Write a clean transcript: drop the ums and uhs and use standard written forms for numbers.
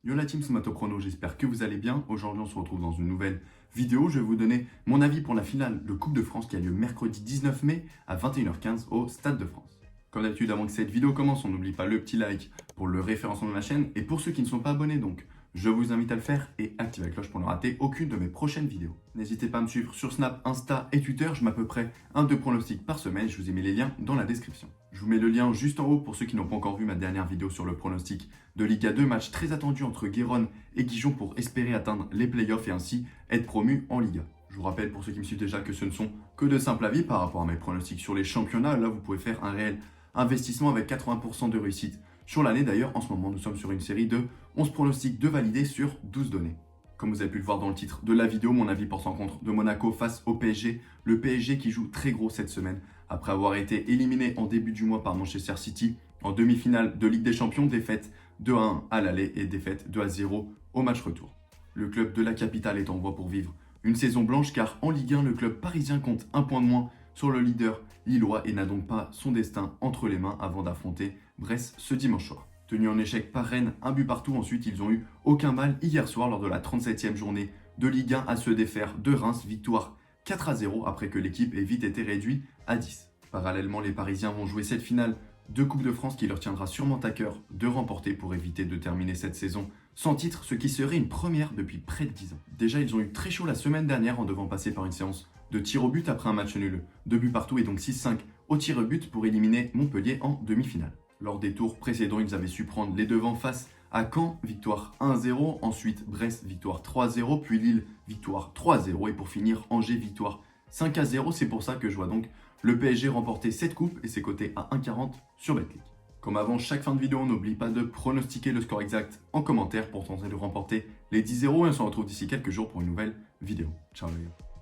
Yo la team, c'est Mato Chrono, j'espère que vous allez bien. Aujourd'hui, on se retrouve dans une nouvelle vidéo. Je vais vous donner mon avis pour la finale de Coupe de France qui a lieu mercredi 19 mai à 21h15 au Stade de France. Comme d'habitude, avant que cette vidéo commence, on n'oublie pas le petit like pour le référencement de ma chaîne. Et pour ceux qui ne sont pas abonnés, donc, je vous invite à le faire et activez la cloche pour ne rater aucune de mes prochaines vidéos. N'hésitez pas à me suivre sur Snap, Insta et Twitter. Je mets à peu près 1-2 pronostics par semaine. Je vous ai mis les liens dans la description. Je vous mets le lien juste en haut pour ceux qui n'ont pas encore vu ma dernière vidéo sur le pronostic de Liga 2. Match très attendu entre Guéron et Dijon pour espérer atteindre les playoffs et ainsi être promu en Liga. Je vous rappelle pour ceux qui me suivent déjà que ce ne sont que de simples avis par rapport à mes pronostics sur les championnats. Là, vous pouvez faire un réel investissement avec 80% de réussite sur l'année. D'ailleurs, en ce moment, nous sommes sur une série de 11 pronostics de validés sur 12 données. Comme vous avez pu le voir dans le titre de la vidéo, mon avis porte en contre de Monaco face au PSG. Le PSG qui joue très gros cette semaine après avoir été éliminé en début du mois par Manchester City en demi-finale de Ligue des Champions, défaite 2-1 à l'aller et défaite 2-0 au match retour. Le club de la capitale est en voie pour vivre une saison blanche car en Ligue 1, le club parisien compte un point de moins sur le leader lillois et n'a donc pas son destin entre les mains avant d'affronter Brest ce dimanche soir. Tenu en échec par Rennes, un but partout, ensuite ils ont eu aucun mal hier soir lors de la 37e journée de Ligue 1 à se défaire de Reims, victoire 4-0 après que l'équipe ait vite été réduite à 10. Parallèlement, les Parisiens vont jouer cette finale de Coupe de France qui leur tiendra sûrement à cœur de remporter pour éviter de terminer cette saison sans titre, ce qui serait une première depuis près de 10 ans. Déjà, ils ont eu très chaud la semaine dernière en devant passer par une séance de tir au but après un match nul. 2 buts partout et donc 6-5 au tir au but pour éliminer Montpellier en demi-finale. Lors des tours précédents, ils avaient su prendre les devants face à Caen, victoire 1-0, ensuite Brest, victoire 3-0, puis Lille, victoire 3-0 et pour finir Angers, victoire 5-0. C'est pour ça que je vois donc le PSG remporter cette coupe et c'est coté à 1,40 sur Betclic. Comme avant chaque fin de vidéo, n'oublie pas de pronostiquer le score exact en commentaire pour tenter de remporter les 10-0 et on se retrouve d'ici quelques jours pour une nouvelle vidéo. Ciao les gars.